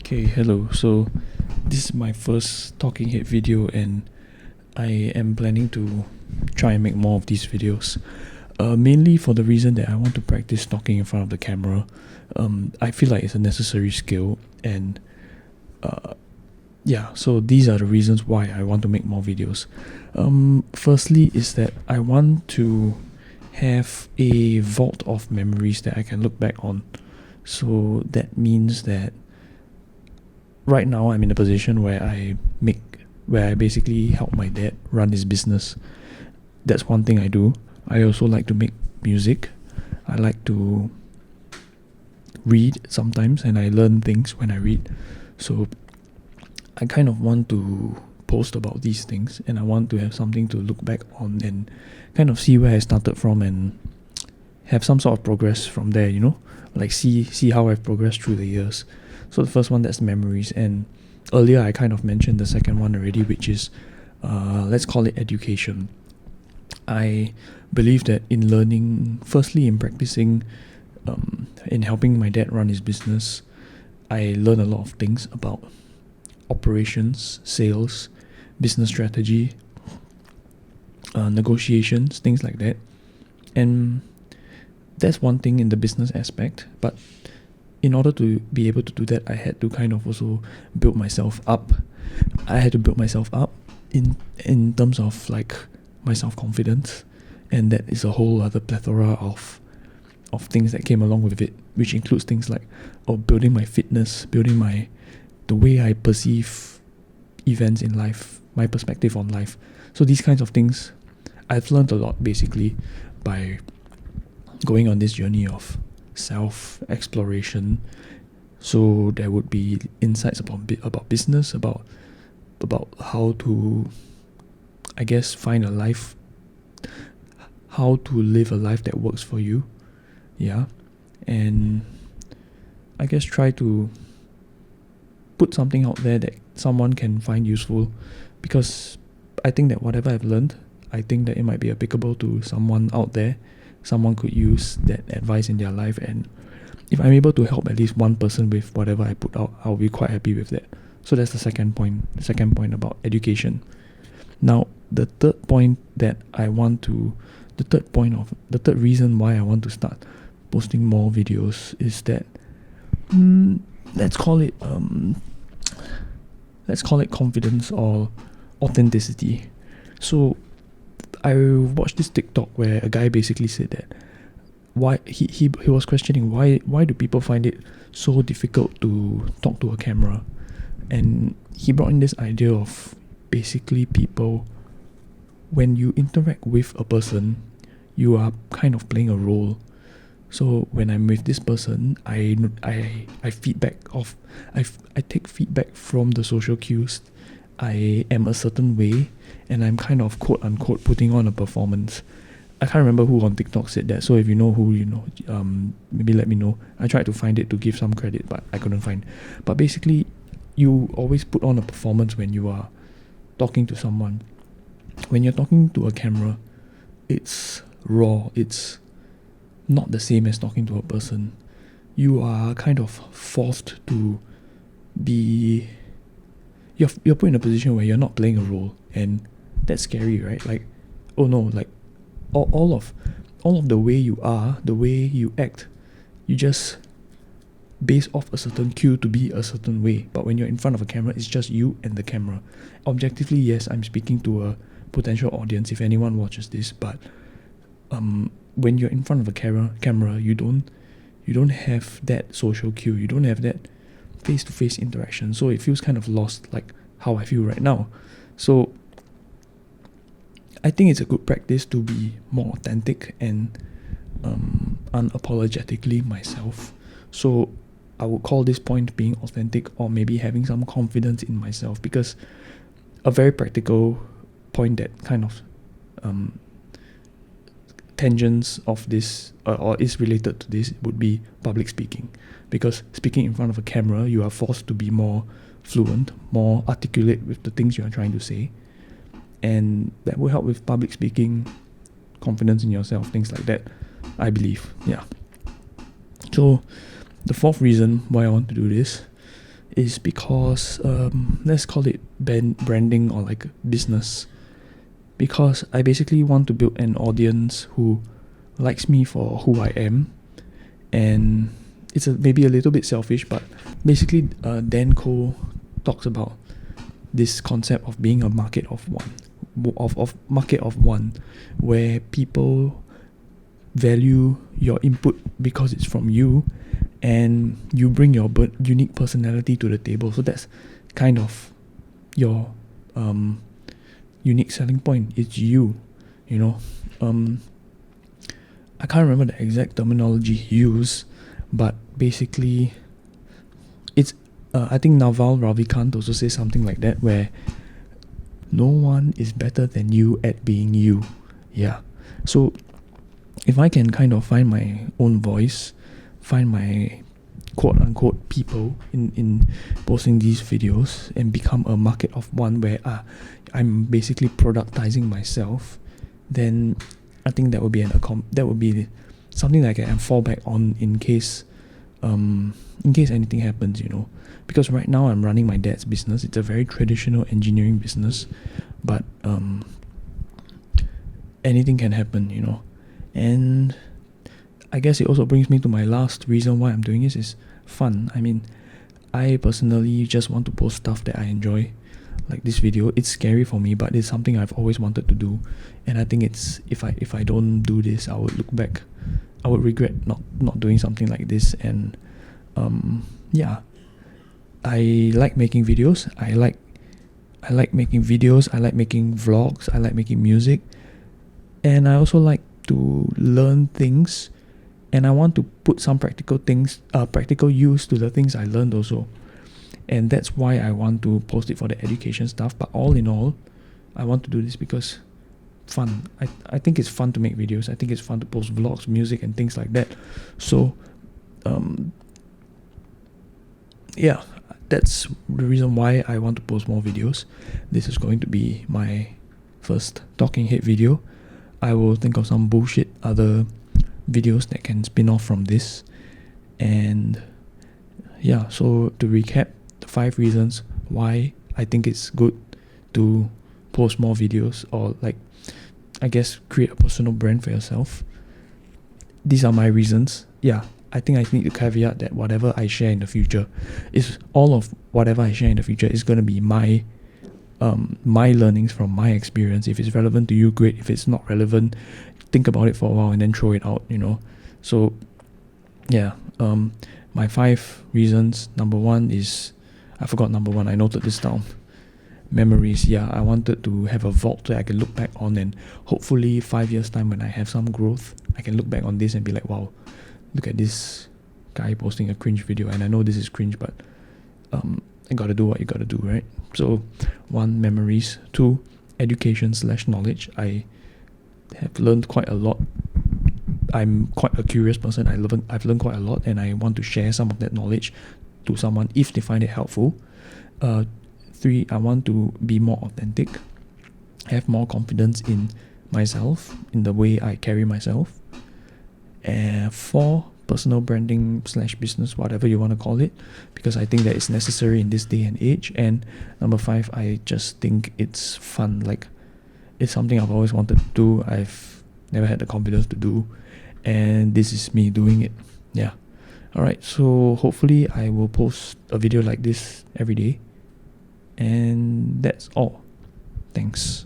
Okay, hello. So this is my first talking head video and I am planning to try and make more of these videos. Mainly for the reason that I want to practice talking in front of the camera. I feel like it's a necessary skill and so these are the reasons why I want to make more videos. Firstly is that I want to have a vault of memories that I can look back on. So that means that right now I'm in a position where I basically help my dad run his business. That's one thing I do. I also like to make music. I like to read sometimes and I learn things when I read. So I kind of want to post about these things and I want to have something to look back on and kind of see where I started from and have some sort of progress from there, like see how I've progressed through the years. So the first one, that's memories, and earlier I kind of mentioned the second one already, which is let's call it education. I believe that in learning, firstly in practicing, in helping my dad run his business, I learn a lot of things about operations, sales, business strategy, negotiations, things like that. And that's one thing in the business aspect, but in order to be able to do that, I had to kind of also build myself up. I had to build myself up in terms of like my self-confidence, and that is a whole other plethora of things that came along with it, which includes things like building my fitness, building the way I perceive events in life, my perspective on life. So these kinds of things I've learned a lot basically by going on this journey of self-exploration. So there would be insights about business, about how to, I guess, find a life, how to live a life that works for you, and I guess try to put something out there that someone can find useful, because I think that whatever I've learned, I think that it might be applicable to someone out there. Someone could use that advice in their life, and if I'm able to help at least one person with whatever I put out, I'll be quite happy with that. So that's the second point about education. Now the third reason why I want to start posting more videos is that let's call it confidence or authenticity. So I watched this TikTok where a guy basically said that why he was questioning why do people find it so difficult to talk to a camera, and he brought in this idea of basically people, when you interact with a person, you are kind of playing a role. So when I'm with this person, I take feedback from the social cues. I am a certain way, and I'm kind of quote unquote putting on a performance. I can't remember who on TikTok said that, so if you know who, maybe let me know. I tried to find it to give some credit, but I couldn't find. But basically, you always put on a performance when you are talking to someone. When you're talking to a camera, it's raw, it's not the same as talking to a person. You are kind of forced to be, you're put in a position where you're not playing a role, and that's scary, right? Like, oh no, like all of the way you are, the way you act, you just base off a certain cue to be a certain way. But when you're in front of a camera, it's just you and the camera. Objectively, yes, I'm speaking to a potential audience if anyone watches this, but when you're in front of a camera, you don't have that social cue, you don't have that face-to-face interaction, so it feels kind of lost, like how I feel right now. So I think it's a good practice to be more authentic and unapologetically myself. So I would call this point being authentic, or maybe having some confidence in myself, because a very practical point that kind of tangents of this or is related to this would be public speaking, because speaking in front of a camera, you are forced to be more fluent, more articulate with the things you are trying to say, and that will help with public speaking, confidence in yourself, things like that, I believe. So the fourth reason why I want to do this is because let's call it branding or like business. Because I basically want to build an audience who likes me for who I am, and it's maybe a little bit selfish, but basically Dan Cole talks about this concept of being a market of one, of market of one, where people value your input because it's from you, and you bring your unique personality to the table. So that's kind of your unique selling point. It's you know. I can't remember the exact terminology used, but basically it's I think Naval Ravikant also says something like that, where no one is better than you at being you. Yeah. So if I can kind of find my own voice, find my quote unquote people in posting these videos, and become a market of one where I'm basically productizing myself, then I think that would be that would be something that I can fall back on in case anything happens, you know. Because right now I'm running my dad's business. It's a very traditional engineering business, but anything can happen, you know. And I guess it also brings me to my last reason why I'm doing this is fun. I mean, I personally just want to post stuff that I enjoy. Like this video, it's scary for me, but it's something I've always wanted to do, and I think it's if I don't do this, I would look back, I would regret not doing something like this. And yeah, I like making videos. I like making videos. I like making vlogs. I like making music, and I also like to learn things, and I want to put some practical use to the things I learned also. And that's why I want to post it for the education stuff. But all in all, I want to do this because fun. I think it's fun to make videos. I think it's fun to post vlogs, music, and things like that. So yeah, that's the reason why I want to post more videos. This is going to be my first talking head video. I will think of some bullshit other videos that can spin off from this. And yeah, so to recap, the 5 reasons why I think it's good to post more videos, or like, I guess, create a personal brand for yourself. These are my reasons. Yeah, I think I need to caveat that whatever I share in the future is all of whatever I share in the future is going to be my learnings from my experience. If it's relevant to you, great. If it's not relevant, think about it for a while and then throw it out, you know. So yeah, my 5 reasons. Number 1 is, I forgot number 1, I noted this down. Memories. Yeah, I wanted to have a vault that I can look back on, and hopefully 5 years time when I have some growth, I can look back on this and be like, wow, look at this guy posting a cringe video. And I know this is cringe, but you gotta do what you gotta do, right? So 1, memories. 2, education/knowledge. I have learned quite a lot. I'm quite a curious person. I've learned quite a lot, and I want to share some of that knowledge to someone if they find it helpful. 3, I want to be more authentic, have more confidence in myself, in the way I carry myself. 4, personal branding/business, whatever you want to call it, because I think that it's necessary in this day and age. And number 5, I just think it's fun. Like, it's something I've always wanted to do. I've never had the confidence to do, and this is me doing it. Yeah. Alright, so hopefully I will post a video like this every day, and that's all. Thanks.